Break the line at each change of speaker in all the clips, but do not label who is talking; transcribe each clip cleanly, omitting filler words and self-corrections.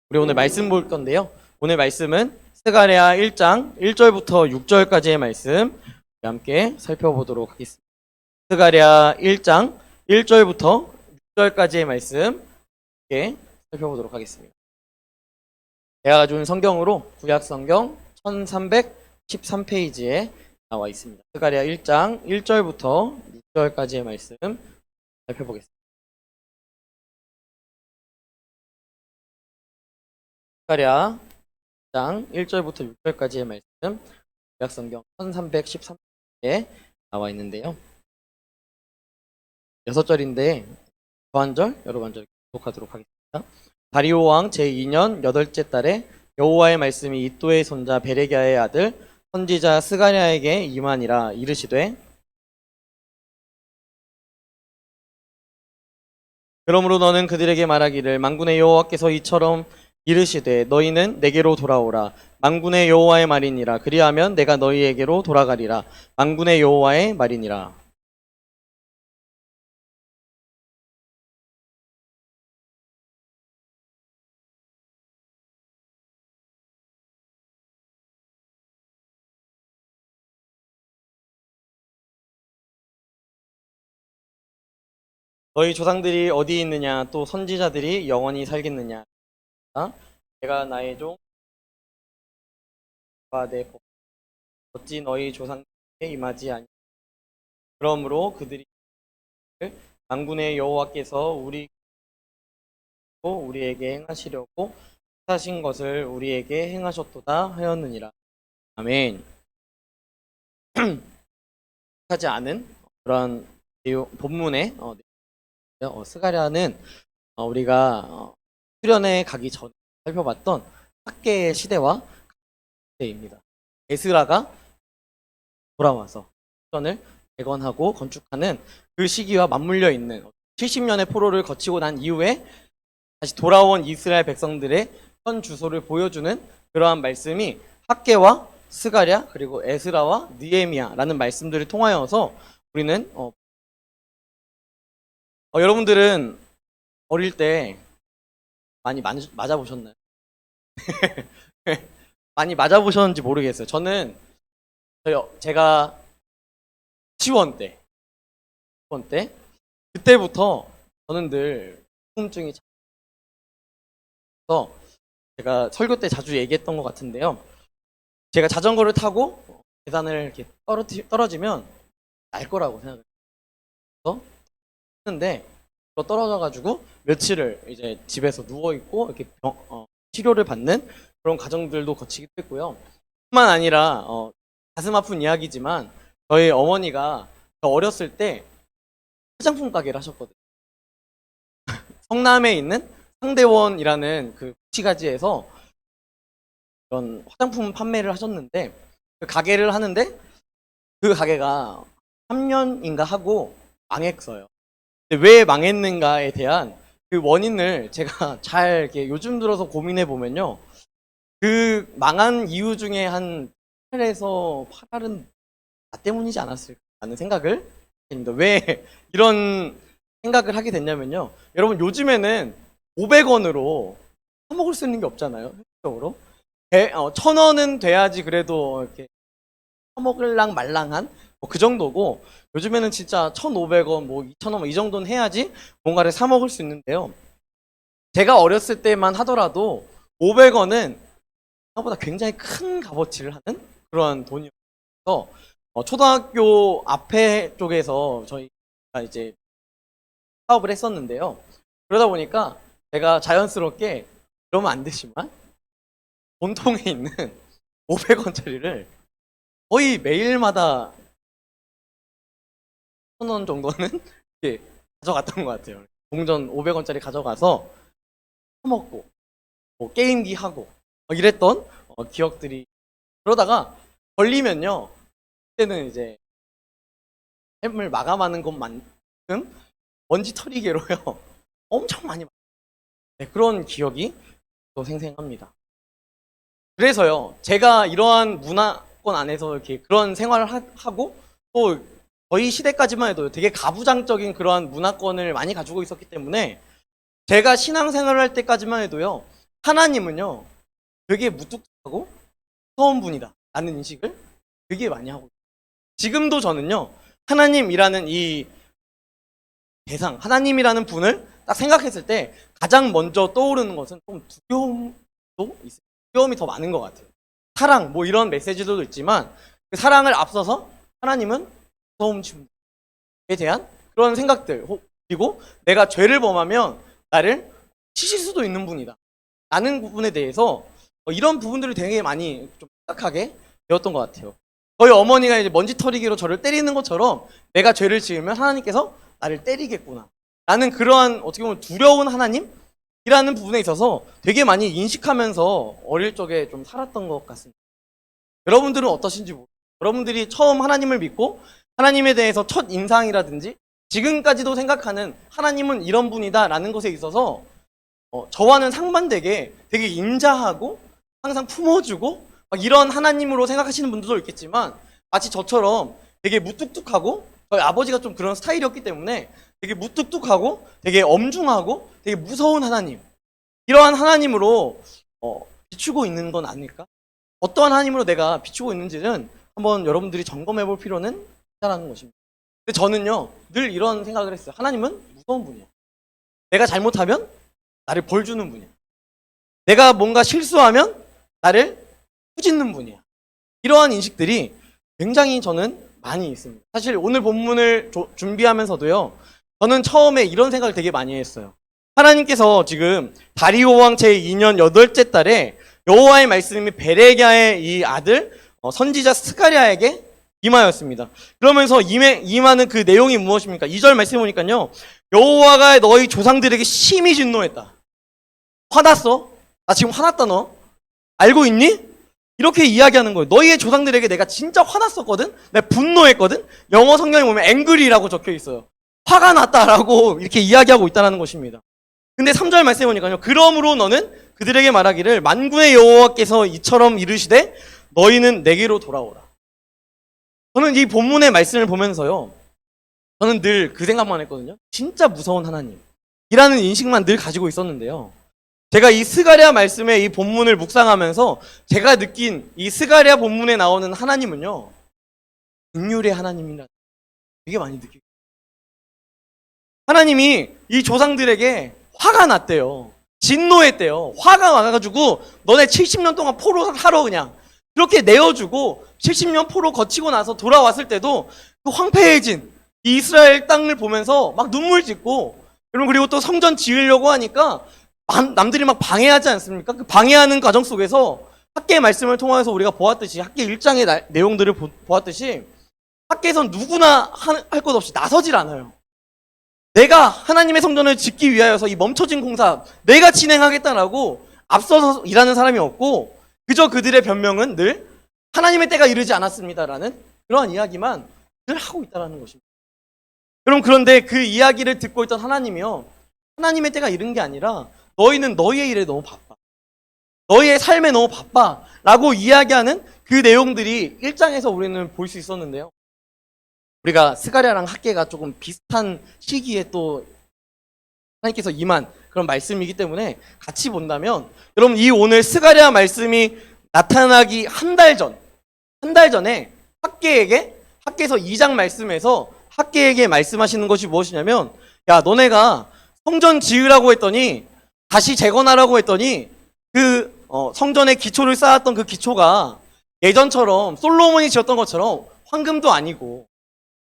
우리 오늘 말씀 볼 건데요. 오늘 말씀은 스가랴 1장 1절부터 6절까지의 말씀 함께 살펴보도록 하겠습니다. 스가랴 1장 1절부터 6절까지의 말씀 함께 살펴보도록 하겠습니다. 제가 가져온 성경으로 구약 성경 1313페이지에 나와 있습니다. 스가랴 1장 1절부터 6절까지의 말씀 살펴보겠습니다. 스가랴 1장 1절부터 6절까지의 말씀 구약 성경 1313페이지에 나와 있는데요. 6절인데 저 한 절, 여러 한 절 기록하도록 하겠습니다. 다리오 왕 제2년 8째 달에 여호와의 말씀이 이또의 손자 베레기야의 아들 선지자 스가랴에게 임하니라. 이르시되 그러므로 너는 그들에게 말하기를 만군의 여호와께서 이처럼 이르시되 너희는 내게로 돌아오라. 만군의 여호와의 말이니라. 그리하면 내가 너희에게로 돌아가리라. 만군의 여호와의 말이니라. 너희 조상들이 어디 있느냐? 또 선지자들이 영원히 살겠느냐? 내가 나의 종과 내 복 어찌 너희 조상에게 임하지 아니? 그러므로 그들이 만군의 여호와께서 우리에게 행하시려고 하신 것을 우리에게 행하셨도다 하였느니라. 아멘. 하지 않은 그런 본문의 스가랴는 우리가 수련회 가기 전에 살펴봤던 학계의 시대와 시대입니다. 에스라가 돌아와서 수련을 재건하고 건축하는 그 시기와 맞물려 있는 70년의 포로를 거치고 난 이후에 다시 돌아온 이스라엘 백성들의 현 주소를 보여주는 그러한 말씀이 학계와 스가랴 그리고 에스라와 느헤미야라는 말씀들을 통하여서 우리는 여러분들은 어릴 때 많이 맞아보셨나요? 많이 맞아보셨는지 모르겠어요. 제가 유치원 때 그때부터 저는 늘 통증이 차서 제가 설교 때 자주 얘기했던 것 같은데요. 제가 자전거를 타고 계단을 이렇게 떨어지면 날 거라고 생각을 했는데 떨어져가지고 며칠을 이제 집에서 누워 있고 이렇게 치료를 받는 그런 과정들도 거치기도 했고요. 뿐만 아니라 가슴 아픈 이야기지만 저희 어머니가 저 어렸을 때 화장품 가게를 하셨거든요. 성남에 있는 상대원이라는 그 구치가지에서 그런 화장품 판매를 하셨는데 그 가게를 하는데 그 가게가 3년인가 하고 망했어요. 근데 왜 망했는가에 대한 그 원인을 제가 잘 이렇게 요즘 들어서 고민해 보면요. 그 망한 이유 중에 한 8에서 8알은 나 때문이지 않았을까라는 생각을 합니다. 왜 이런 생각을 하게 됐냐면요. 여러분 요즘에는 500원으로 사 먹을 수 있는 게 없잖아요. 현실적으로. 1,000원은 돼야지 그래도 이렇게 사 먹을랑 말랑한 그 정도고 요즘에는 진짜 1,500원, 2,000원 이 정도는 해야지 뭔가를 사 먹을 수 있는데요. 제가 어렸을 때만 하더라도 500원은 생각보다 굉장히 큰 값어치를 하는 그런 돈이어서 초등학교 앞에 쪽에서 저희가 이제 사업을 했었는데요. 그러다 보니까 제가 자연스럽게 이러면 안 되지만 본통에 있는 500원짜리를 거의 매일마다 1,000원 정도는 이렇게 가져갔던 것 같아요. 동전 500원짜리 가져가서 사먹고 게임기 하고 이랬던 기억들이 그러다가 걸리면요 그때는 이제 햄을 마감하는 것만큼 먼지 털이개로요 엄청 많이 그런 기억이 또 생생합니다. 그래서요 제가 이러한 문화권 안에서 이렇게 그런 생활을 하고 또 저희 시대까지만 해도 되게 가부장적인 그러한 문화권을 많이 가지고 있었기 때문에 제가 신앙생활을 할 때까지만 해도요 하나님은요 되게 무뚝뚝하고 무서운 분이다 라는 인식을 되게 많이 하고 있어요. 지금도 저는요 하나님이라는 이 대상, 하나님이라는 분을 딱 생각했을 때 가장 먼저 떠오르는 것은 좀 두려움도 있어요. 두려움이 더 많은 것 같아요. 사랑 뭐 이런 메시지도 있지만 그 사랑을 앞서서 하나님은 무서움 주에 대한 그런 생각들, 그리고 내가 죄를 범하면 나를 치실 수도 있는 분이다 라는 부분에 대해서 이런 부분들을 되게 많이 좀 생각하게 되었던 것 같아요. 저희 어머니가 이제 먼지털이기로 저를 때리는 것처럼 내가 죄를 지으면 하나님께서 나를 때리겠구나 라는 그러한 어떻게 보면 두려운 하나님이라는 부분에 있어서 되게 많이 인식하면서 어릴 적에 좀 살았던 것 같습니다. 여러분들은 어떠신지 모르겠어요. 여러분들이 처음 하나님을 믿고 하나님에 대해서 첫 인상이라든지 지금까지도 생각하는 하나님은 이런 분이다 라는 것에 있어서 저와는 상반되게 되게 인자하고 항상 품어주고 막 이런 하나님으로 생각하시는 분들도 있겠지만 마치 저처럼 되게 무뚝뚝하고 저희 아버지가 좀 그런 스타일이었기 때문에 되게 무뚝뚝하고 되게 엄중하고 되게 무서운 하나님, 이러한 하나님으로 비추고 있는 건 아닐까? 어떠한 하나님으로 내가 비추고 있는지는 한번 여러분들이 점검해 볼 필요는 있다는 것입니다. 근데 저는요 늘 이런 생각을 했어요. 하나님은 무서운 분이야. 내가 잘못하면 나를 벌 주는 분이야. 내가 뭔가 실수하면 나를 꾸짖는 분이야. 이러한 인식들이 굉장히 저는 많이 있습니다. 사실 오늘 본문을 준비하면서도요 저는 처음에 이런 생각을 되게 많이 했어요. 하나님께서 지금 다리오 왕 제2년 8째 달에 여호와의 말씀이 베레기야의 이 아들 선지자 스가랴에게 임하였습니다. 그러면서 임하는 그 내용이 무엇입니까? 2절 말씀해 보니까요 여호와가 너희 조상들에게 심히 진노했다. 화났어? 나 지금 화났다 너? 알고 있니? 이렇게 이야기하는 거예요. 너희의 조상들에게 내가 진짜 화났었거든? 내가 분노했거든? 영어 성경에 보면 angry라고 적혀 있어요. 화가 났다라고 이렇게 이야기하고 있다는 것입니다. 근데 3절 말씀해 보니까요 그러므로 너는 그들에게 말하기를 만군의 여호와께서 이처럼 이르시되 너희는 내게로 돌아오라. 저는 이 본문의 말씀을 보면서요 저는 늘 그 생각만 했거든요. 진짜 무서운 하나님이라는 인식만 늘 가지고 있었는데요, 제가 이 스가랴 말씀의 이 본문을 묵상하면서 제가 느낀 이 스가랴 본문에 나오는 하나님은요 긍휼의 하나님이라 되게 많이 느끼고, 하나님이 이 조상들에게 화가 났대요. 진노했대요. 화가 와가지고 너네 70년 동안 포로 하러 그냥 그렇게 내어주고 70년 포로 거치고 나서 돌아왔을 때도 그 황폐해진 이 이스라엘 땅을 보면서 막 눈물 짓고, 여러분 그리고 또 성전 지으려고 하니까 남들이 막 방해하지 않습니까? 그 방해하는 과정 속에서 학계의 말씀을 통해서 우리가 보았듯이, 학계 1장의 내용들을 보았듯이 학계에선 누구나 할 것 없이 나서질 않아요. 내가 하나님의 성전을 짓기 위하여서 이 멈춰진 공사 내가 진행하겠다라고 앞서서 일하는 사람이 없고 그저 그들의 변명은 늘 하나님의 때가 이르지 않았습니다라는 그러한 이야기만 늘 하고 있다는 것입니다. 여러분 그런데 그 이야기를 듣고 있던 하나님이요, 하나님의 때가 이른 게 아니라 너희는 너희의 일에 너무 바빠, 너희의 삶에 너무 바빠 라고 이야기하는 그 내용들이 1장에서 우리는 볼 수 있었는데요, 우리가 스가랴랑 학계가 조금 비슷한 시기에 또 하나님께서 임한 그런 말씀이기 때문에 같이 본다면, 여러분 이 오늘 스가랴 말씀이 나타나기 한 달 전에 학계에서 2장 말씀에서 학계에게 말씀하시는 것이 무엇이냐면, 야 너네가 성전 지으라고 했더니 다시 재건하라고 했더니 그 성전의 기초를 쌓았던 그 기초가 예전처럼 솔로몬이 지었던 것처럼 황금도 아니고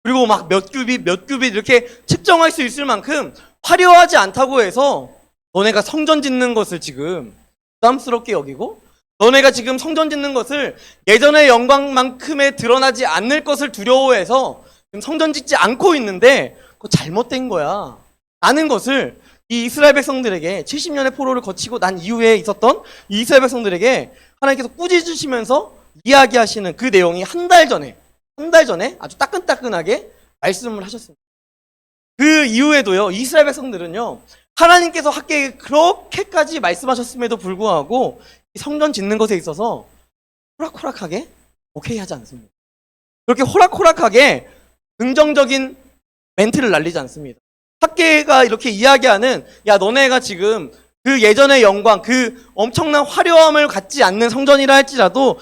그리고 막 몇 규빗 이렇게 측정할 수 있을 만큼 화려하지 않다고 해서 너네가 성전 짓는 것을 지금 부담스럽게 여기고, 너네가 지금 성전 짓는 것을 예전의 영광만큼에 드러나지 않을 것을 두려워해서 지금 성전 짓지 않고 있는데 그거 잘못된 거야 라는 것을 이 이스라엘 백성들에게 70년의 포로를 거치고 난 이후에 있었던 이 이스라엘 백성들에게 하나님께서 꾸짖으시면서 이야기하시는 그 내용이 한 달 전에 아주 따끈따끈하게 말씀을 하셨습니다. 그 이후에도요 이스라엘 백성들은요 하나님께서 학계에 그렇게까지 말씀하셨음에도 불구하고 성전 짓는 것에 있어서 호락호락하게 오케이 하지 않습니다. 그렇게 호락호락하게 긍정적인 멘트를 날리지 않습니다. 학계가 이렇게 이야기하는, 야 너네가 지금 그 그 예전의 영광, 그 엄청난 화려함을 갖지 않는 성전이라 할지라도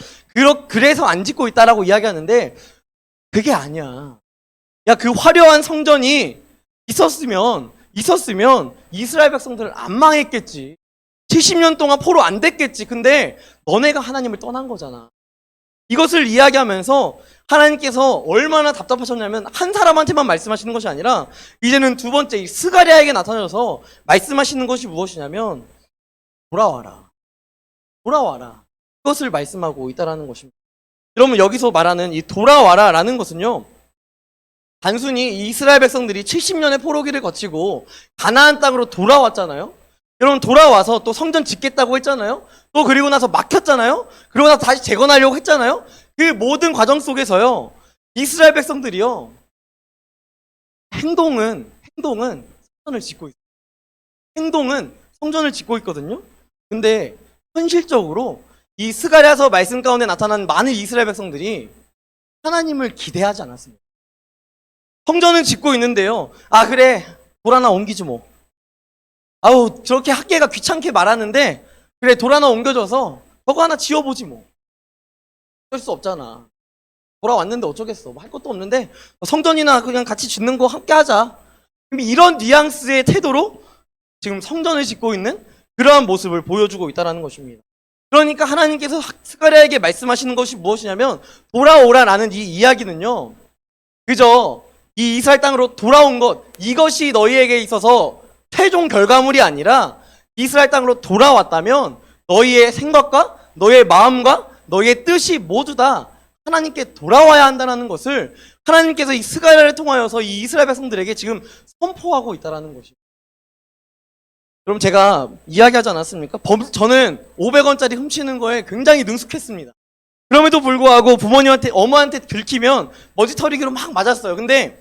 그래서 안 짓고 있다라고 이야기하는데 그게 아니야. 야, 그 화려한 성전이 있었으면 이스라엘 백성들을 안 망했겠지. 70년 동안 포로 안 됐겠지. 근데 너네가 하나님을 떠난 거잖아. 이것을 이야기하면서 하나님께서 얼마나 답답하셨냐면 한 사람한테만 말씀하시는 것이 아니라 이제는 두 번째 이 스가랴에게 나타나셔서 말씀하시는 것이 무엇이냐면 돌아와라. 돌아와라. 이것을 말씀하고 있다라는 것입니다. 여러분, 여기서 말하는 이 돌아와라 라는 것은요, 단순히 이스라엘 백성들이 70년의 포로기를 거치고 가나안 땅으로 돌아왔잖아요. 여러분, 돌아와서 또 성전 짓겠다고 했잖아요. 또 그리고 나서 막혔잖아요. 그리고 나서 다시 재건하려고 했잖아요. 그 모든 과정 속에서요, 이스라엘 백성들이요, 행동은 성전을 짓고 있어요. 행동은 성전을 짓고 있거든요. 근데 현실적으로 이 스가랴서 말씀 가운데 나타난 많은 이스라엘 백성들이 하나님을 기대하지 않았습니다. 성전은 짓고 있는데요, 아 그래, 돌 하나 옮기지 뭐. 아우, 저렇게 학계가 귀찮게 말하는데 그래, 돌 하나 옮겨줘서 저거 하나 지어보지 뭐. 어쩔 수 없잖아. 돌아왔는데 어쩌겠어. 뭐 할 것도 없는데 성전이나 그냥 같이 짓는 거 함께 하자. 이런 뉘앙스의 태도로 지금 성전을 짓고 있는 그러한 모습을 보여주고 있다는 것입니다. 그러니까 하나님께서 스가랴에게 말씀하시는 것이 무엇이냐면 돌아오라라는 이 이야기는요, 그저 이 이스라엘 땅으로 돌아온 것, 이것이 너희에게 있어서 최종 결과물이 아니라 이스라엘 땅으로 돌아왔다면 너희의 생각과 너희의 마음과 너희의 뜻이 모두 다 하나님께 돌아와야 한다는 것을 하나님께서 이 스가랴를 통하여서 이 이스라엘 백성들에게 지금 선포하고 있다는 것입니다. 그럼 제가 이야기하지 않았습니까? 저는 500원짜리 훔치는 거에 굉장히 능숙했습니다. 그럼에도 불구하고 부모님한테, 어머한테 들키면 먼지털이기로 막 맞았어요. 근데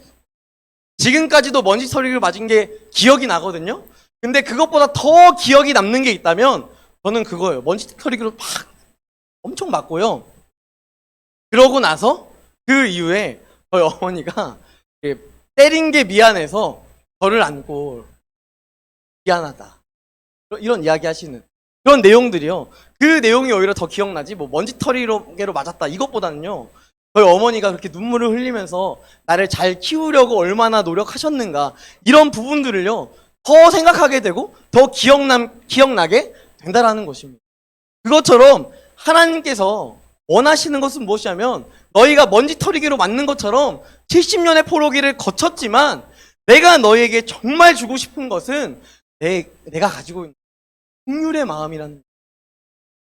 지금까지도 먼지털이기로 맞은 게 기억이 나거든요. 근데 그것보다 더 기억이 남는 게 있다면 저는 그거예요. 먼지털이기로 막 엄청 맞고요. 그러고 나서 그 이후에 저희 어머니가 때린 게 미안해서 저를 안고 미안하다, 이런 이야기 하시는 그런 내용들이요. 그 내용이 오히려 더 기억나지, 뭐 먼지털이로 맞았다 이것보다는요, 저희 어머니가 그렇게 눈물을 흘리면서 나를 잘 키우려고 얼마나 노력하셨는가, 이런 부분들을요 더 생각하게 되고 더 기억나게 된다라는 것입니다. 그것처럼 하나님께서 원하시는 것은 무엇이냐면 너희가 먼지털이기로 맞는 것처럼 70년의 포로기를 거쳤지만 내가 너희에게 정말 주고 싶은 것은 내가 가지고 있는 긍휼의 마음이라는,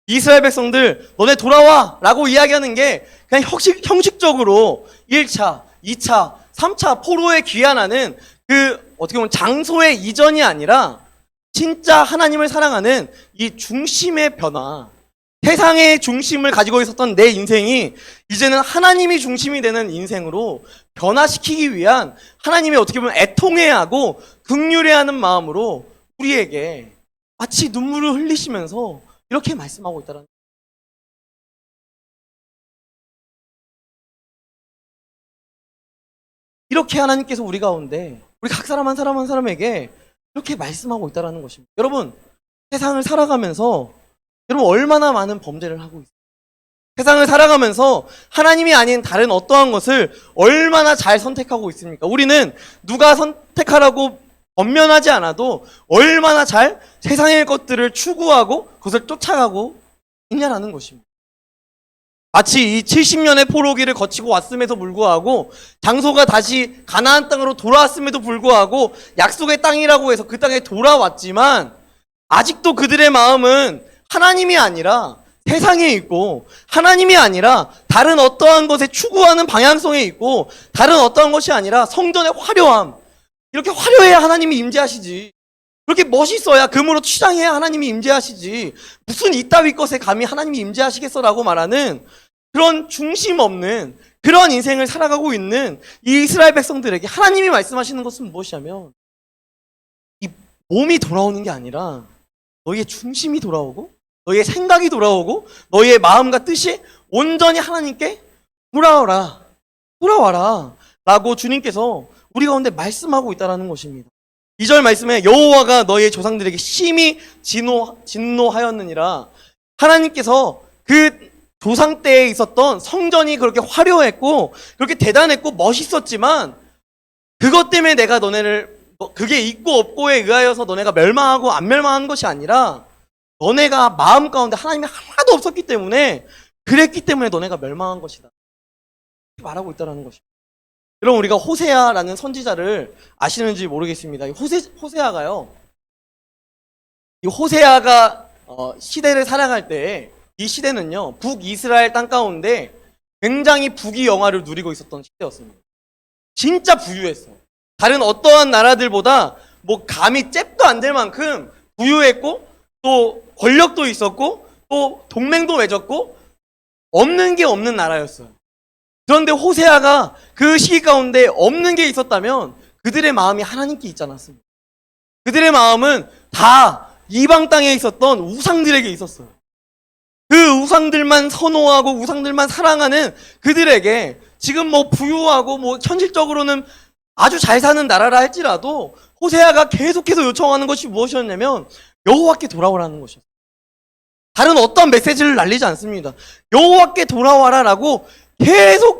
이스라엘 백성들 너네 돌아와 라고 이야기하는 게 그냥 형식적으로 1차, 2차, 3차 포로에 귀환하는 그 어떻게 보면 장소의 이전이 아니라 진짜 하나님을 사랑하는 이 중심의 변화, 세상의 중심을 가지고 있었던 내 인생이 이제는 하나님이 중심이 되는 인생으로 변화시키기 위한 하나님의 어떻게 보면 애통해하고 긍휼해하는 마음으로 우리에게 마치 눈물을 흘리시면서 이렇게 말씀하고 있다는 거예요. 이렇게 하나님께서 우리 가운데 우리 각 사람 한 사람 한 사람에게 이렇게 말씀하고 있다는 것입니다. 여러분, 세상을 살아가면서 여러분 얼마나 많은 범죄를 하고 있어요. 세상을 살아가면서 하나님이 아닌 다른 어떠한 것을 얼마나 잘 선택하고 있습니까? 우리는 누가 선택하라고 권면하지 않아도 얼마나 잘 세상의 것들을 추구하고 그것을 쫓아가고 있냐라는 것입니다. 마치 이 70년의 포로기를 거치고 왔음에도 불구하고 장소가 다시 가나안 땅으로 돌아왔음에도 불구하고 약속의 땅이라고 해서 그 땅에 돌아왔지만 아직도 그들의 마음은 하나님이 아니라 세상에 있고 하나님이 아니라 다른 어떠한 것에 추구하는 방향성에 있고 다른 어떠한 것이 아니라 성전의 화려함, 이렇게 화려해야 하나님이 임재하시지, 그렇게 멋있어야 금으로 취장해야 하나님이 임재하시지, 무슨 이따위 것에 감히 하나님이 임재하시겠어라고 말하는 그런 중심 없는 그런 인생을 살아가고 있는 이 이스라엘 백성들에게 하나님이 말씀하시는 것은 무엇이냐면 이 몸이 돌아오는 게 아니라 너희의 중심이 돌아오고 너희의 생각이 돌아오고 너희의 마음과 뜻이 온전히 하나님께 돌아와라 라고 주님께서 우리 가운데 말씀하고 있다는 것입니다. 2절 말씀에 여호와가 너희의 조상들에게 심히 진노하였느니라. 하나님께서 그 조상 때에 있었던 성전이 그렇게 화려했고 그렇게 대단했고 멋있었지만 그것 때문에 내가 너네를 그게 있고 없고에 의하여서 너네가 멸망하고 안 멸망한 것이 아니라 너네가 마음 가운데 하나님이 하나도 없었기 때문에 그랬기 때문에 너네가 멸망한 것이다. 말하고 있다는 것입니다. 여러분 우리가 호세아라는 선지자를 아시는지 모르겠습니다. 호세아가요. 이 호세아가 시대를 살아갈 때 이 시대는요 북이스라엘 땅 가운데 굉장히 부귀영화를 누리고 있었던 시대였습니다. 진짜 부유했어. 다른 어떠한 나라들보다 뭐 감히 잽도 안 될 만큼 부유했고 또 권력도 있었고 또 동맹도 맺었고 없는 게 없는 나라였어요. 그런데 호세아가 그 시기 가운데 없는 게 있었다면 그들의 마음이 하나님께 있지 않았습니다. 그들의 마음은 다 이방 땅에 있었던 우상들에게 있었어요. 그 우상들만 선호하고 우상들만 사랑하는 그들에게 지금 뭐 부유하고 뭐 현실적으로는 아주 잘 사는 나라라 할지라도 호세아가 계속해서 요청하는 것이 무엇이었냐면 여호와께 돌아오라는 것이었어요. 다른 어떤 메시지를 날리지 않습니다. 여호와께 돌아와라라고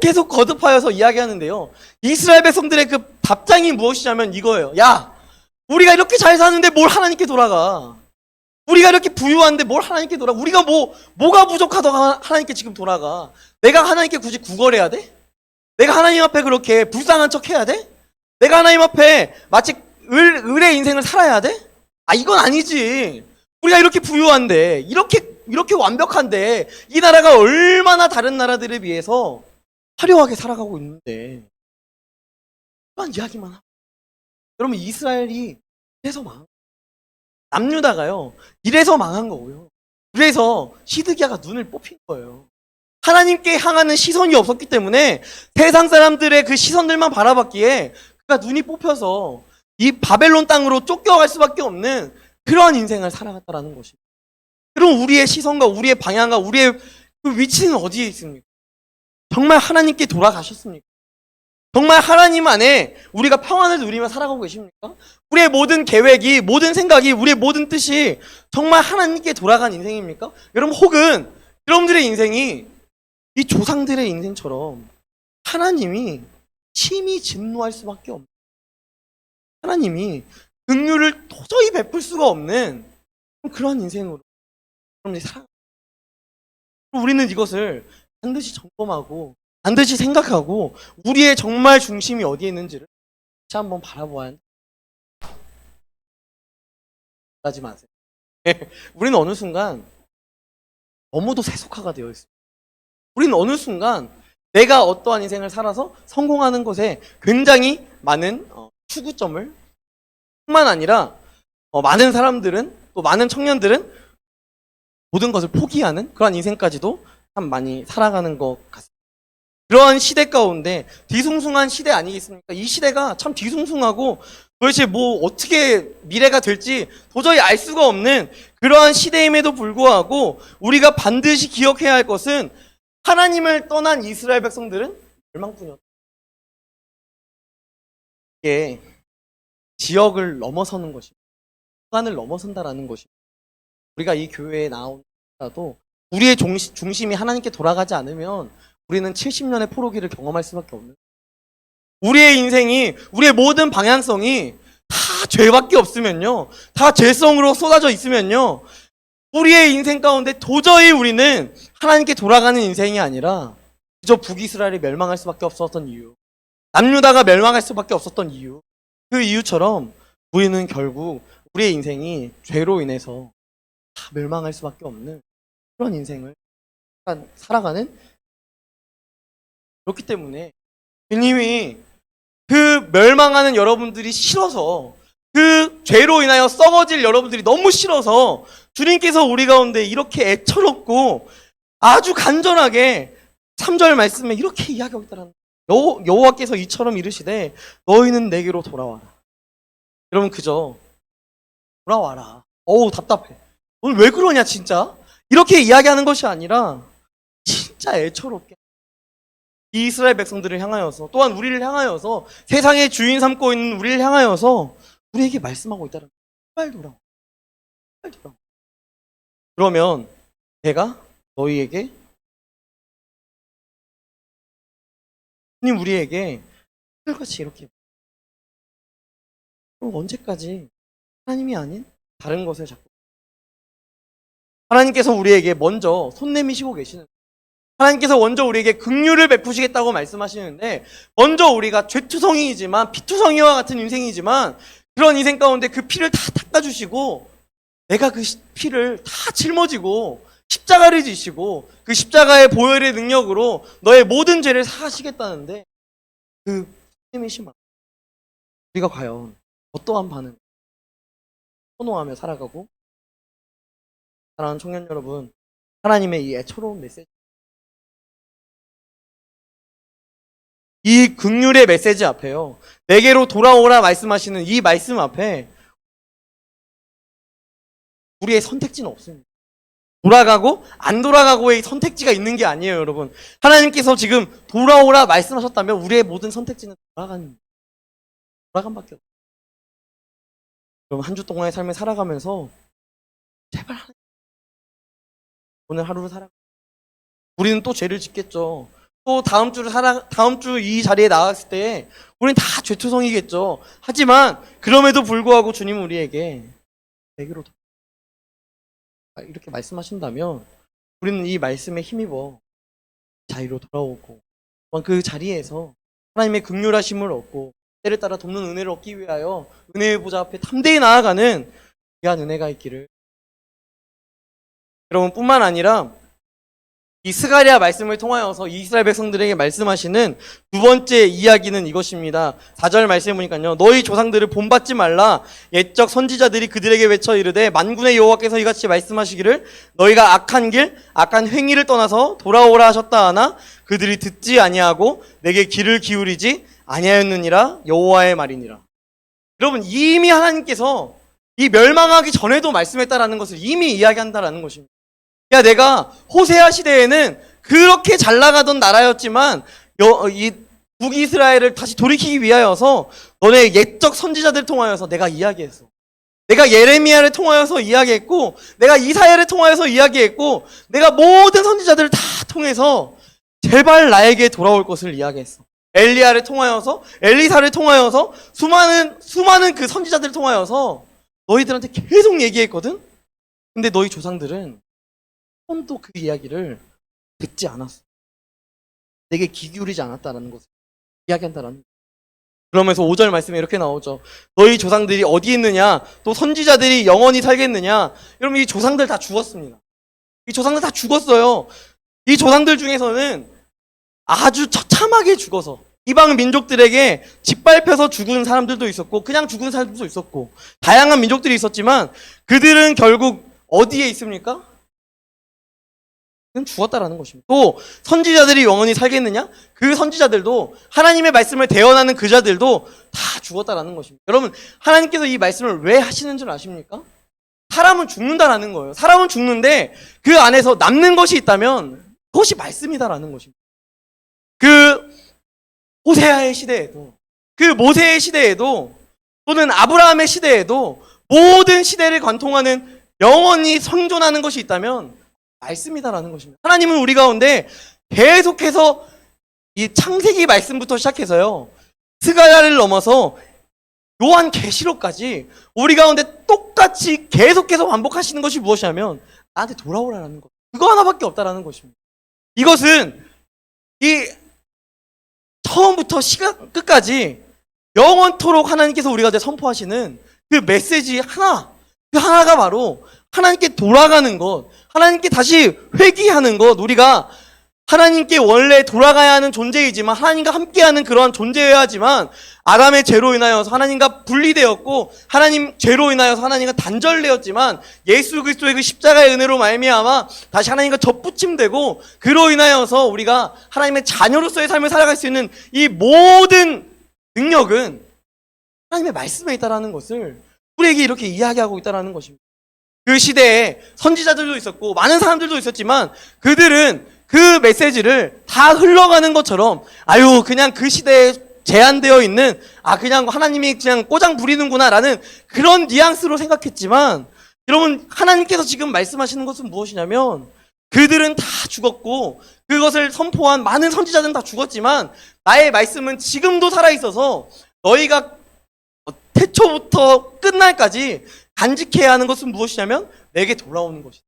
계속 거듭하여서 이야기하는데요. 이스라엘 백성들의 그 답장이 무엇이냐면 이거예요. 야, 우리가 이렇게 잘 사는데 뭘 하나님께 돌아가? 우리가 이렇게 부유한데 뭘 하나님께 돌아가? 우리가 뭐가 부족하다가 하나님께 지금 돌아가? 내가 하나님께 굳이 구걸해야 돼? 내가 하나님 앞에 그렇게 불쌍한 척 해야 돼? 내가 하나님 앞에 마치 을의 인생을 살아야 돼? 아, 이건 아니지. 우리가 이렇게 부유한데, 이렇게 완벽한데, 이 나라가 얼마나 다른 나라들에 비해서 화려하게 살아가고 있는데, 그런 이야기만 하고. 여러분, 이스라엘이 이래서 망한 거예요. 남유다가요, 이래서 망한 거고요. 그래서 시드기야가 눈을 뽑힌 거예요. 하나님께 향하는 시선이 없었기 때문에 세상 사람들의 그 시선들만 바라봤기에 그가 눈이 뽑혀서 이 바벨론 땅으로 쫓겨갈 수밖에 없는 그러한 인생을 살아갔다라는 것입니다. 그럼 우리의 시선과 우리의 방향과 우리의 그 위치는 어디에 있습니까? 정말 하나님께 돌아가셨습니까? 정말 하나님 안에 우리가 평안을 누리며 살아가고 계십니까? 우리의 모든 계획이, 모든 생각이, 우리의 모든 뜻이 정말 하나님께 돌아간 인생입니까? 여러분, 혹은 여러분들의 인생이 이 조상들의 인생처럼 하나님이 심히 진노할 수밖에 없는, 하나님이 긍휼을 도저히 베풀 수가 없는 그런 인생으로 여러분들이 살아가고, 우리는 이것을 반드시 점검하고 반드시 생각하고 우리의 정말 중심이 어디에 있는지를 다시 한번 바라보아야 합니다. 하지 마세요. 우리는 어느 순간 너무도 세속화가 되어 있습니다. 우리는 어느 순간 내가 어떠한 인생을 살아서 성공하는 것에 굉장히 많은 추구점을, 뿐만 아니라 많은 사람들은, 또 많은 청년들은 모든 것을 포기하는 그런 인생까지도 참 많이 살아가는 것 같습니다. 그러한 시대 가운데 뒤숭숭한 시대 아니겠습니까? 이 시대가 참 뒤숭숭하고 도대체 뭐 어떻게 미래가 될지 도저히 알 수가 없는 그러한 시대임에도 불구하고 우리가 반드시 기억해야 할 것은 하나님을 떠난 이스라엘 백성들은 멸망뿐이었다. 이게 지역을 넘어서는 것입니다. 시간을 넘어선다라는 것입니다. 우리가 이 교회에 나오더라도 우리의 중심이 하나님께 돌아가지 않으면 우리는 70년의 포로기를 경험할 수밖에 없는, 우리의 인생이, 우리의 모든 방향성이 다 죄밖에 없으면요, 다 죄성으로 쏟아져 있으면요, 우리의 인생 가운데 도저히 우리는 하나님께 돌아가는 인생이 아니라 그저 북이스라엘이 멸망할 수밖에 없었던 이유, 남유다가 멸망할 수밖에 없었던 이유, 그 이유처럼 우리는 결국 우리의 인생이 죄로 인해서 다 멸망할 수밖에 없는 그런 인생을 살아가는, 그렇기 때문에 주님이 그 멸망하는 여러분들이 싫어서, 그 죄로 인하여 썩어질 여러분들이 너무 싫어서 주님께서 우리 가운데 이렇게 애처롭고 아주 간절하게 3절 말씀에 이렇게 이야기하고 있다는, 여호와께서 이처럼 이르시되 너희는 내게로 돌아와라. 여러분, 그저 돌아와라. 어우, 답답해. 오늘 왜 그러냐 진짜? 이렇게 이야기하는 것이 아니라 진짜 애처롭게 이 이스라엘 백성들을 향하여서, 또한 우리를 향하여서, 세상의 주인 삼고 있는 우리를 향하여서 우리에게 말씀하고 있다는 거예요. 제발 돌아와. 제발 돌아와. 그러면 내가 너희에게 주님 우리에게 하늘같이 이렇게 그럼 언제까지 하나님이 아닌 다른 것을 잡고 하나님께서 우리에게 먼저 손 내미시고 계시는 하나님께서 먼저 우리에게 긍휼을 베푸시겠다고 말씀하시는데 먼저 우리가 죄투성이이지만 피투성이와 같은 인생이지만 그런 인생 가운데 그 피를 다 닦아주시고 내가 그 피를 다 짊어지고 십자가를 지시고 그 십자가의 보혈의 능력으로 너의 모든 죄를 사하시겠다는데 그 힘이시면 우리가 과연 어떠한 반응 선호하며 살아가고 사랑하는 청년 여러분 하나님의 이 애처로운 메시지 이 긍휼의 메시지 앞에요 내게로 돌아오라 말씀하시는 이 말씀 앞에 우리의 선택지는 없습니다. 돌아가고 안 돌아가고의 선택지가 있는 게 아니에요 여러분. 하나님께서 지금 돌아오라 말씀하셨다면 우리의 모든 선택지는 돌아간밖에 없어요. 그럼 한 주 동안의 삶을 살아가면서 제발 오늘 하루를 살아 우리는 또 죄를 짓겠죠. 또 다음 주 이 자리에 나왔을 때 우리는 다 죄투성이겠죠. 하지만 그럼에도 불구하고 주님은 우리에게 내게로 이렇게 말씀하신다면 우리는 이 말씀에 힘입어 자리로 돌아오고 그 자리에서 하나님의 긍휼하심을 얻고 때를 따라 돕는 은혜를 얻기 위하여 은혜의 보좌 앞에 담대히 나아가는 귀한 은혜가 있기를 여러분 뿐만 아니라 이 스가랴 말씀을 통하여서 이스라엘 백성들에게 말씀하시는 두 번째 이야기는 이것입니다. 4절 말씀해 보니까요. 너희 조상들을 본받지 말라. 옛적 선지자들이 그들에게 외쳐 이르되 만군의 여호와께서 이같이 말씀하시기를 너희가 악한 길, 악한 행위를 떠나서 돌아오라 하셨다 하나 그들이 듣지 아니하고 내게 귀를 기울이지 아니하였느니라 여호와의 말이니라. 여러분 이미 하나님께서 이 멸망하기 전에도 말씀했다라는 것을 이미 이야기한다라는 것입니다. 야, 내가 호세아 시대에는 그렇게 잘 나가던 나라였지만 이 북이스라엘을 다시 돌이키기 위하여서 너네 옛적 선지자들을 통하여서 내가 이야기했어. 내가 예레미야를 통하여서 이야기했고 내가 이사야를 통하여서 이야기했고 내가 모든 선지자들을 다 통해서 제발 나에게 돌아올 것을 이야기했어. 엘리야를 통하여서 엘리사를 통하여서 수많은 그 선지자들을 통하여서 너희들한테 계속 얘기했거든. 근데 너희 조상들은 또 그 이야기를 듣지 않았어. 내게 귀 기울이지 않았다라는 것을 이야기한다라는 거예요. 그러면서 5절 말씀에 이렇게 나오죠. 너희 조상들이 어디 있느냐? 또 선지자들이 영원히 살겠느냐? 여러분 이 조상들 다 죽었습니다. 이 조상들 다 죽었어요. 이 조상들 중에서는 아주 처참하게 죽어서 이방 민족들에게 짓밟혀서 죽은 사람들도 있었고 그냥 죽은 사람들도 있었고 다양한 민족들이 있었지만 그들은 결국 어디에 있습니까? 죽었다라는 것입니다. 또 선지자들이 영원히 살겠느냐? 그 선지자들도 하나님의 말씀을 대언하는 그 자들도 다 죽었다라는 것입니다. 여러분 하나님께서 이 말씀을 왜 하시는 줄 아십니까? 사람은 죽는다라는 거예요. 사람은 죽는데 그 안에서 남는 것이 있다면 그것이 말씀이다라는 것입니다. 그 호세아의 시대에도 그 모세의 시대에도 또는 아브라함의 시대에도 모든 시대를 관통하는 영원히 생존하는 것이 있다면 말씀이다라는 것입니다. 하나님은 우리 가운데 계속해서 이 창세기 말씀부터 시작해서요 스가랴를 넘어서 요한계시록까지 우리 가운데 똑같이 계속해서 반복하시는 것이 무엇이냐면 나한테 돌아오라는 것. 그거 하나밖에 없다라는 것입니다. 이것은 이 처음부터 시간 끝까지 영원토록 하나님께서 우리 가운데 선포하시는 그 메시지 하나, 그 하나가 바로 하나님께 돌아가는 것, 하나님께 다시 회귀하는 것. 우리가 하나님께 원래 돌아가야 하는 존재이지만 하나님과 함께하는 그러한 존재여야 하지만 아담의 죄로 인하여서 하나님과 분리되었고 하나님 죄로 인하여서 하나님과 단절되었지만 예수 그리스도의 그 십자가의 은혜로 말미암아 다시 하나님과 접붙임되고 그로 인하여서 우리가 하나님의 자녀로서의 삶을 살아갈 수 있는 이 모든 능력은 하나님의 말씀에 있다라는 것을 우리에게 이렇게 이야기하고 있다라는 것입니다. 그 시대에 선지자들도 있었고 많은 사람들도 있었지만 그들은 그 메시지를 다 흘러가는 것처럼 아유 그냥 그 시대에 제한되어 있는, 그냥 하나님이 그냥 꼬장 부리는구나라는 그런 뉘앙스로 생각했지만, 여러분, 하나님께서 지금 말씀하시는 것은 무엇이냐면, 그들은 다 죽었고 그것을 선포한 많은 선지자들은 다 죽었지만 나의 말씀은 지금도 살아있어서 너희가 태초부터 끝날까지 간직해야 하는 것은 무엇이냐면 내게 돌아오는 것이다.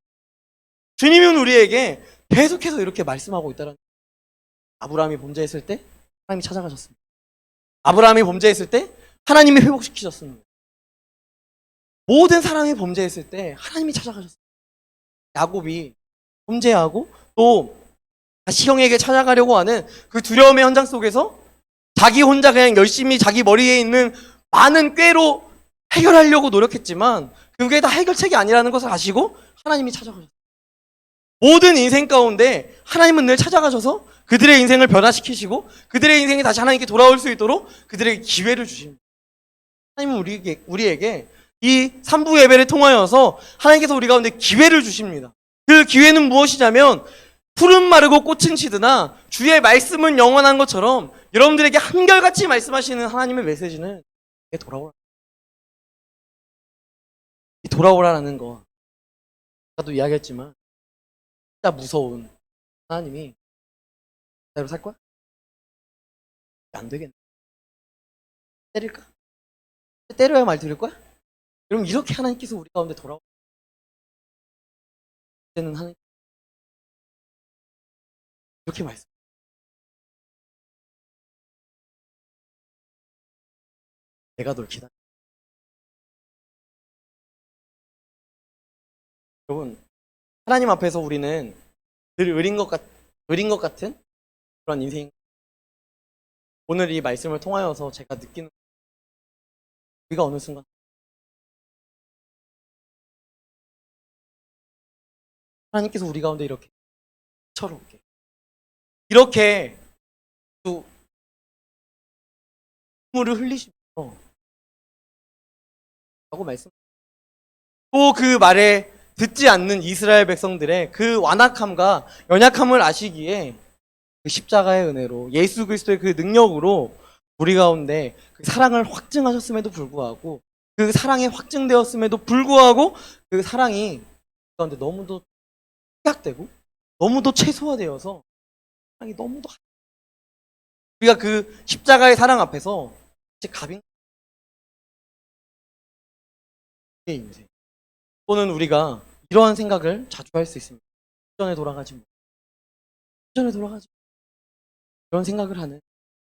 주님은 우리에게 계속해서 이렇게 말씀하고 있다는 거예요. 아브라함이 범죄했을 때 하나님이 찾아가셨습니다. 아브라함이 범죄했을 때 하나님이 회복시키셨습니다. 모든 사람이 범죄했을 때 하나님이 찾아가셨습니다. 야곱이 범죄하고 또 다시 형에게 찾아가려고 하는 그 두려움의 현장 속에서 자기 혼자 그냥 열심히 자기 머리에 있는 많은 꾀로 해결하려고 노력했지만 그게 다 해결책이 아니라는 것을 아시고 하나님이 찾아가셨어요. 모든 인생 가운데 하나님은 늘 찾아가셔서 그들의 인생을 변화시키시고 그들의 인생이 다시 하나님께 돌아올 수 있도록 그들에게 기회를 주십니다. 하나님은 우리에게 이 3부 예배를 통하여서 하나님께서 우리 가운데 기회를 주십니다. 그 기회는 무엇이냐면 푸른 마르고 꽃은 시드나 주의 말씀은 영원한 것처럼 여러분들에게 한결같이 말씀하시는 하나님의 메시지는 돌아오라. 돌아오라는 거 아까도 이야기했지만 진짜 무서운 하나님이 나로 살 거야? 안 되겠네. 때릴까? 때려야 말 들을 거야? 여러분 이렇게 하나님께서 우리 가운데 돌아오라. 때는 하나님 이렇게 말씀. 내가 널 기다려. 여러분 하나님 앞에서 우리는 늘 의린 것 같은 그런 인생. 오늘 이 말씀을 통하여서 제가 느끼는 우리가 어느 순간 하나님께서 우리 가운데 이렇게 철없게 이렇게 또 눈물을 흘리시면서 라고 말씀. 또 그 말에 듣지 않는 이스라엘 백성들의 그 완악함과 연약함을 아시기에 그 십자가의 은혜로 예수 그리스도의 그 능력으로 우리 가운데 그 사랑을 확증하셨음에도 불구하고 그 사랑이 확증되었음에도 불구하고 그 사랑이 가운데 너무도 희약되고 너무도 최소화되어서 사랑이 너무도 우리가 그 십자가의 사랑 앞에서 갑인 인생. 또는 우리가 이러한 생각을 자주 할 수 있습니다. 전에 돌아가지 뭐. 전에 돌아가지. 이런 생각을 하는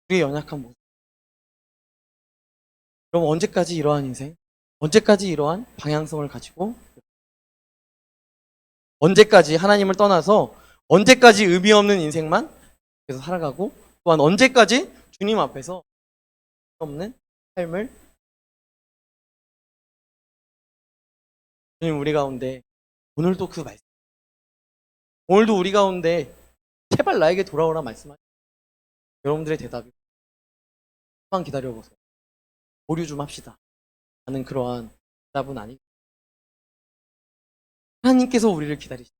우리의 연약한 모습. 그럼 언제까지 이러한 인생? 언제까지 이러한 방향성을 가지고? 언제까지 하나님을 떠나서 언제까지 의미 없는 인생만 계속 살아가고 또한 언제까지 주님 앞에서 없는 삶을 주님 우리 가운데 오늘도 그 말씀 오늘도 우리 가운데 제발 나에게 돌아오라 말씀하시죠. 여러분들의 대답이 조금만 기다려보세요. 보류 좀 합시다 하는 그러한 대답은 아니고 하나님께서 우리를 기다리시죠.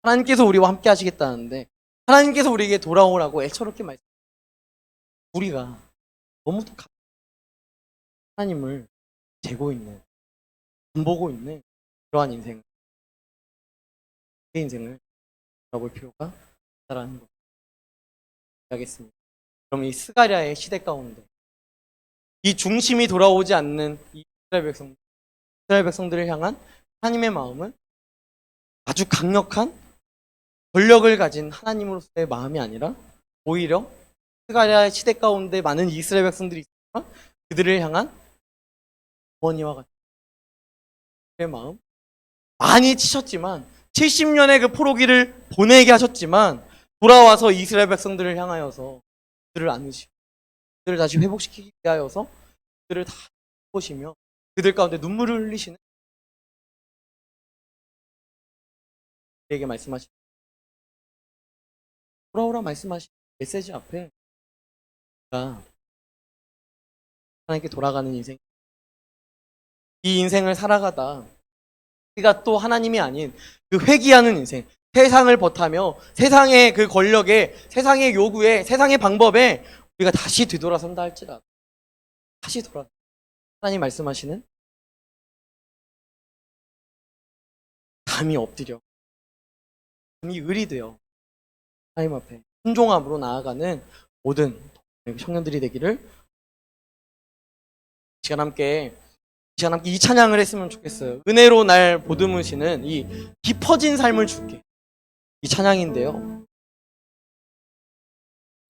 하나님께서 우리와 함께 하시겠다는데 하나님께서 우리에게 돌아오라고 애처롭게 말씀. 우리가 너무도 하나님을 재고 있는 보고 있는 그러한 인생 내 인생을 돌아볼 필요가 있다라는 것 하겠습니다. 그럼 이 스가랴의 시대 가운데 이 중심이 돌아오지 않는 이 이스라엘 백성들을 향한 하나님의 마음은 아주 강력한 권력을 가진 하나님으로서의 마음이 아니라 오히려 스가랴의 시대 가운데 많은 이스라엘 백성들이 있지만 그들을 향한 어머니와 같은 그의 마음 많이 치셨지만 70년의 그 포로기를 보내게 하셨지만 돌아와서 이스라엘 백성들을 향하여서 그들을 안으시고 그들을 다시 회복시키기 위하여서 그들을 다 보시며 그들 가운데 눈물을 흘리시는 우리에게 말씀하신 돌아오라 말씀하신 메시지 앞에 우리가 하나님께 돌아가는 인생 이 인생을 살아가다 우리가 또 하나님이 아닌 그 회귀하는 인생 세상을 버타며 세상의 그 권력에 세상의 요구에 세상의 방법에 우리가 다시 되돌아선다 할지라도 다시 돌아 하나님 말씀하시는 감히 엎드려 감히 의리되어 하나님 앞에 순종함으로 나아가는 모든 청년들이 되기를 이 시간 함께 이 찬양을 했으면 좋겠어요. 은혜로 날 보듬으시는 이 깊어진 삶을 줄게. 이 찬양인데요.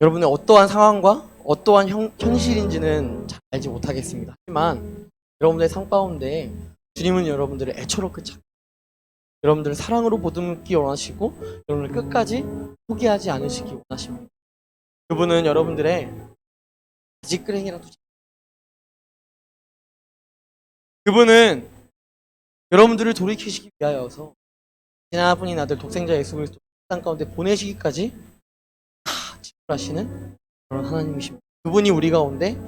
여러분의 어떠한 상황과 어떠한 현실인지는 잘 알지 못하겠습니다. 하지만 여러분들의 삶 가운데 주님은 여러분들을 애처롭게 찾고 여러분들을 사랑으로 보듬기 원하시고 여러분을 끝까지 포기하지 않으시기 원하십니다. 그분은 여러분들의 바지끄레기라도 그분은 여러분들을 돌이키시기 위하여서 하나뿐인 아들 독생자 예수 그리스도 땅 가운데 보내시기까지 다 지불하시는 그런 하나님이십니다. 그분이 우리 가운데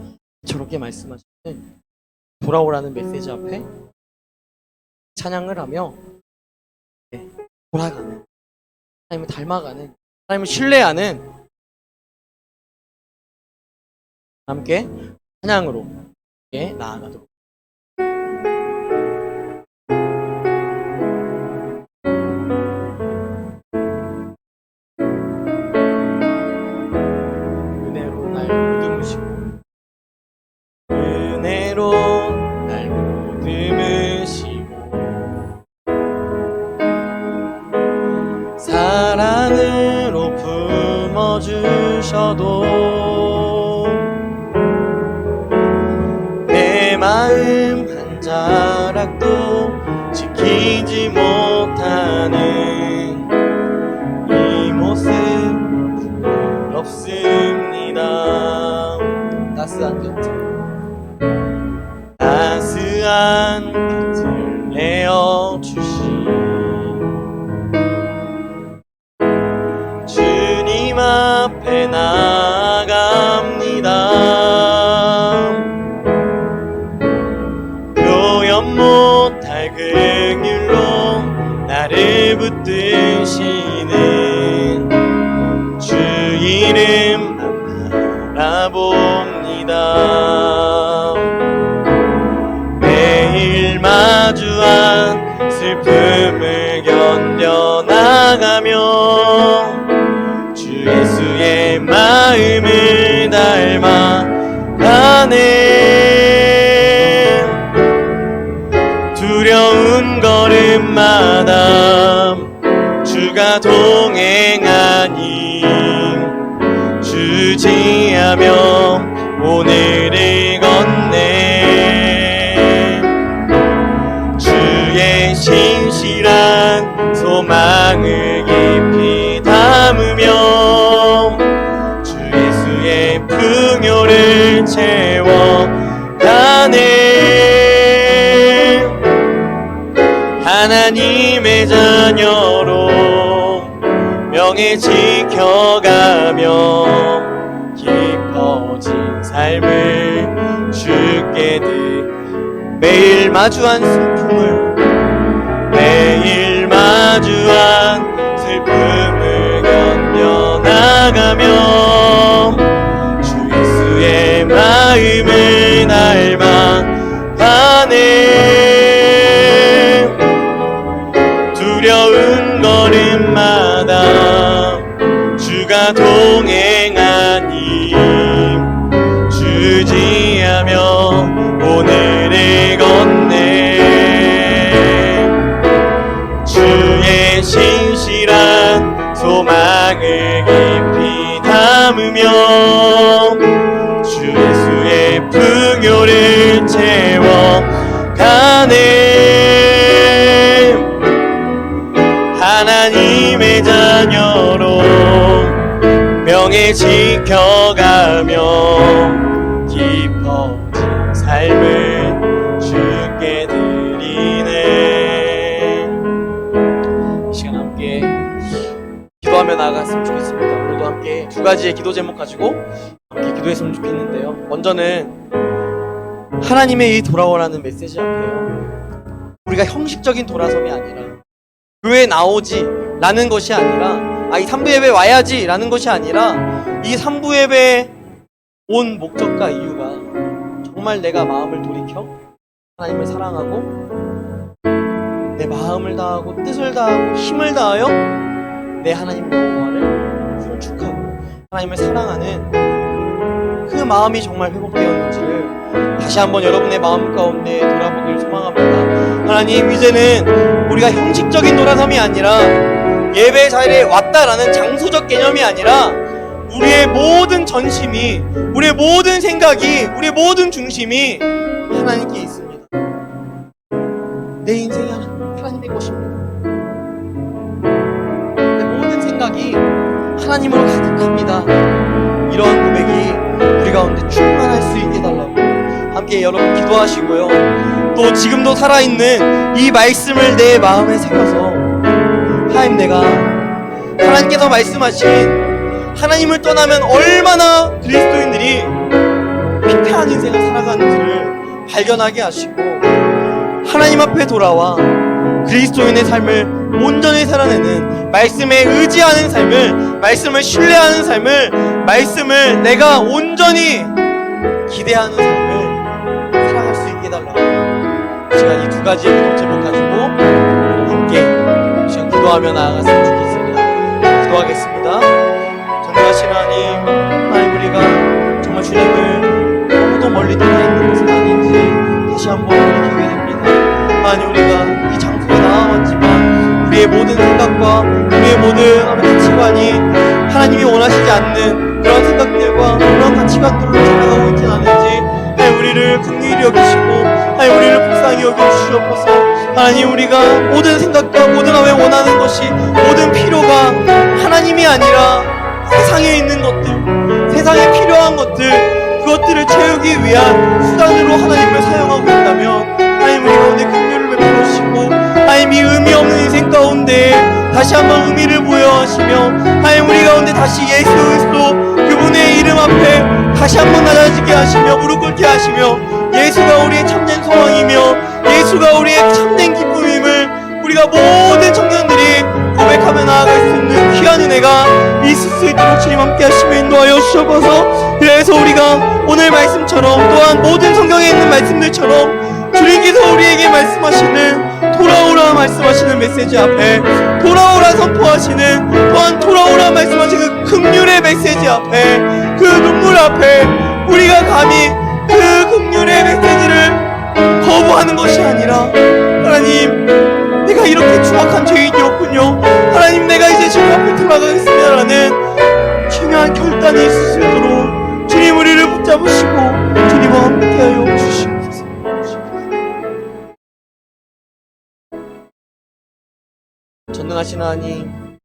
저렇게 말씀하시는 돌아오라는 메시지 앞에 찬양을 하며 돌아가는 하나님을 닮아가는 하나님을 신뢰하는 함께 찬양으로 나아가도록 은혜로 날 보듬으시고 은혜로 날 보듬으시고 사랑으로 품어주셔도 내 마음 한 자락도 지키지 못하는 이 모습 부끄럽습니다. 따스한 곁을 내어주신 주님 앞에 나아갑니다. 표현 못할 긍휼로 나를 붙드시는 주 이름만 바라봅니다. 매일 마주한 슬픔을 견뎌나가며 주 예수의 마음을 닮아가네. 두려운 걸음마다 주가 동행하니 주지하며 오늘을 걷네. 주의 신실한 소망을 깊이 담으며 주 예수의 풍요를 채워가네. 하나님의 자녀로 명예 지켜가며 깊어진 삶을 주께 매일 마주한 슬픔을 매일 마주한 슬픔을 견뎌나가며 주 예수의 마음을 닮아가네. 두려운 걸음마다 주가 동행하니 주지하며 오늘을 걷네. 주의 신실한 소망을 깊이 담으며 주 예수의 풍요를 채워가네. 하나님의 자녀로 명예 지켜가며 깊어진 삶을 주께 드리네. 이 시간 함께 기도하며 나아갔으면 좋겠습니다. 오늘도 함께 두 가지의 기도 제목 가지고 함께 기도했으면 좋겠는데요. 먼저는 하나님의 이 돌아오라는 메시지 앞에요. 우리가 형식적인 돌아섬이 아니라 교회에 나오지 라는 것이 아니라 이 3부 예배 와야지 라는 것이 아니라 이 3부 예배에 온 목적과 이유가 정말 내가 마음을 돌이켜 하나님을 사랑하고 내 마음을 다하고 뜻을 다하고 힘을 다하여 내 하나님 여호와를 송축하고 하나님을 사랑하는 그 마음이 정말 회복되었는지를 다시 한번 여러분의 마음 가운데 돌아보길 소망합니다. 하나님, 이제는 우리가 형식적인 돌아섬이 아니라 예배 자리에 왔다라는 장소적 개념이 아니라 우리의 모든 전심이, 우리의 모든 생각이, 우리의 모든 중심이 하나님께 있습니다. 내 인생이 하나님의 것입니다. 내 모든 생각이 하나님으로 가득합니다. 이런 고백이 우리 가운데 충만할 수 있게 해달라고 함께 여러분 기도하시고요. 또 지금도 살아있는 이 말씀을 내 마음에 새겨서 하나님, 내가 하나님께서 말씀하신 하나님을 떠나면 얼마나 그리스도인들이 피폐한 인생을 살아가는지를 발견하게 하시고 하나님 앞에 돌아와 그리스도인의 삶을 온전히 살아내는, 말씀에 의지하는 삶을, 말씀을 신뢰하는 삶을, 말씀을 내가 온전히 기대하는 삶을 살아갈 수 있게 해달라고 시간 이 두 가지의 기도 제목 가지고 함께 시간 기도하며 나아갔으면 좋겠습니다. 기도하겠습니다. 전능하신 하나님, 우리가 정말 주님을 너무도 멀리 떠나 있는 것은 아닌지 다시 한번 돌이키게 됩니다. 하나님, 우리가 이 장소에 나와왔지만 우리의 모든 생각과 우리의 모든 가치관이 하나님이 원하시지 않는 그런 생각들과 그런 가치관들로 살아가고 있지 않은지 하나님, 우리를 긍휼히 여기시고 하나님, 우리를 불쌍히 여겨주시옵소서. 하나님, 우리가 모든 생각과 모든 마음에 원하는 것이, 모든 필요가 하나님이 아니라 세상에 있는 것들, 세상에 필요한 것들, 그것들을 채우기 위한 수단으로 하나님을 사용하고 있다면 하나님, 우리 가운데 긍휼을 베풀어 주시고 하나님, 이 의미 없는 인생 가운데 다시 한번 의미를 부여하시며 하나님, 우리 가운데 다시 예수 그리스도 그분의 이름 앞에 다시 한번 낮아지게 하시며 무릎 꿇게 하시며 예수가 우리의 참된 소망이며 예수가 우리의 참된 기쁨임을 우리가 모든 청년들이 고백하며 나아갈 수 있는 귀한 은혜가 있을 수 있도록 주님 함께 하시며 인도하여 주셔서, 그래서 우리가 오늘 말씀처럼 또한 모든 성경에 있는 말씀들처럼 주님께서 우리에게 말씀하시는 돌아오라 말씀하시는 메시지 앞에, 돌아오라 선포하시는, 또한 돌아오라 말씀하시는 그 긍휼의 메시지 앞에, 그 눈물 앞에 우리가 감히 그 긍휼의 메시지를 거부하는 것이 아니라 하나님, 내가 이렇게 추악한 죄인이었군요, 하나님, 내가 이제 주님 앞에 돌아가겠습니다라는 중요한 결단이 있을 수 있도록 주님 우리를 붙잡으시고 주님과 함께하여 주시옵소서. 전능하신 하나님,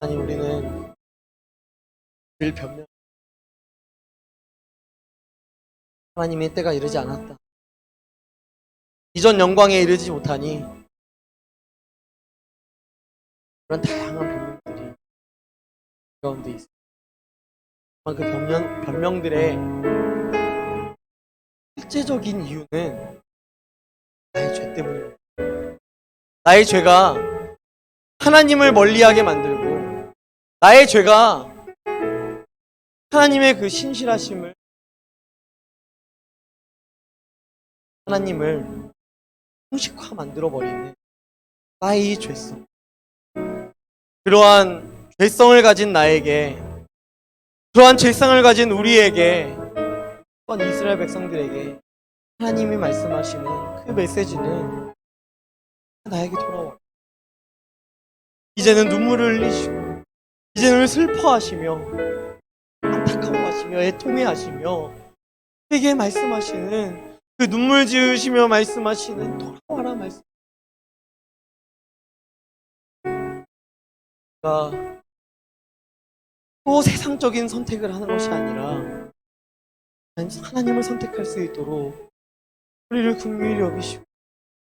우리는 늘 변명, 하나님의 때가 이르지 않았다, 이전 영광에 이르지 못하니, 그런 다양한 변명들이 가운데 있습니다. 그 변명들의 실제적인 이유는 나의 죄 때문입니다. 나의 죄가 하나님을 멀리하게 만들고, 나의 죄가 하나님의 그 신실하심을, 하나님을 형식화 만들어버리는 나의 이 죄성, 그러한 죄성을 가진 나에게, 그러한 죄성을 가진 우리에게, 또한 이스라엘 백성들에게 하나님이 말씀하시는 그 메시지는 나에게 돌아와. 이제는 눈물을 흘리시고, 이제는 슬퍼하시며, 안타까워하시며, 애통해하시며, 우리에게 말씀하시는 그 눈물 지으시며 말씀하시는 돌아와라 말씀. 또 세상적인 선택을 하는 것이 아니라 하나님을 선택할 수 있도록 우리를 긍휼히 여기시고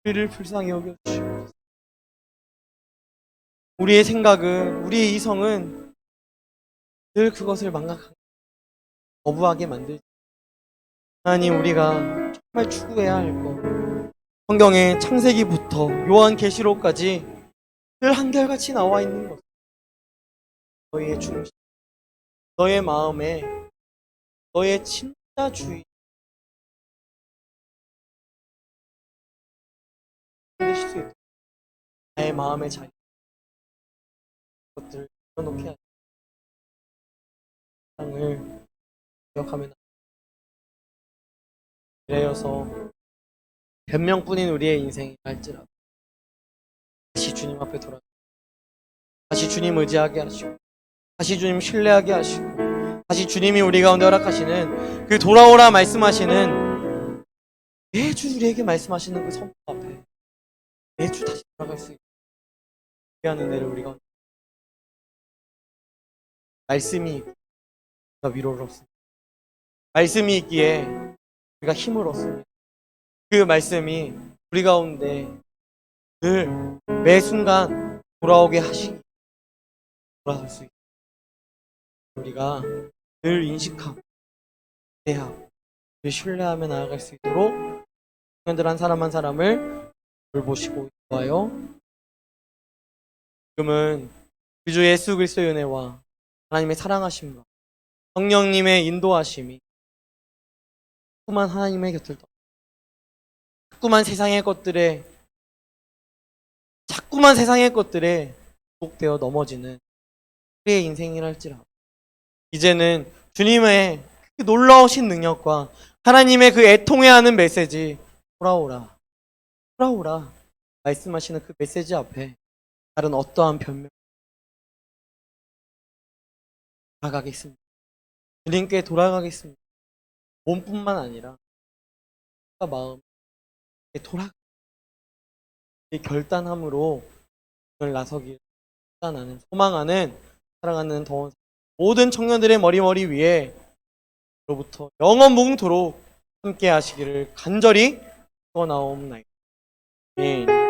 우리를 불쌍히 여겨주시고, 우리의 생각은, 우리의 이성은 늘 그것을 망각하고 거부하게 만들지. 하나님, 우리가 정말 추구해야 할 것, 성경의 창세기부터 요한계시록까지 늘 한결같이 나와 있는 것, 너희의 중심, 너의 마음에 너의 진짜 주인 되실 수 있도록 나의 마음의 자리 것들을 내려놓게 하시고 사랑을 기억하며 그래여서 변명뿐인 우리의 인생이 할지라도 다시 주님 앞에 돌아 다시 주님 의지하게 하시고 다시 주님 신뢰하게 하시고 다시 주님이 우리 가운데 허락하시는 그 돌아오라 말씀하시는 매주 우리에게 말씀하시는 그 선포 앞에 매주 다시 돌아갈 수 있게 하는 은혜를 우리가 말씀이 우리가 위로를 얻습니다. 말씀이 있기에 우리가 힘을 얻습니다. 그 말씀이 우리 가운데 늘 매 순간 돌아오게 하시기 돌아갈 수 있게 우리가 늘 인식하고 기대하고 늘 신뢰하며 나아갈 수 있도록 청년들 한 사람을 돌보시고 있어요. 지금은 주 예수 그리스도의 은혜와 하나님의 사랑하심과 성령님의 인도하심이 자꾸만 하나님의 곁을 떠나 자꾸만 세상의 것들에 속되어 넘어지는 우리의 인생이랄지라도 이제는 주님의 그 놀라우신 능력과 하나님의 그 애통해하는 메시지 돌아오라 말씀하시는 그 메시지 앞에 다른 어떠한 변명 돌아가겠습니다. 주님께 돌아가겠습니다. 몸뿐만 아니라 마음에 이 결단함으로 오늘 나서길 나는 소망하는 사랑하는 더운 모든 청년들의 머리 위에 로부터 영원 무궁토록 함께 하시기를 간절히 소원하옵나이다. 아멘.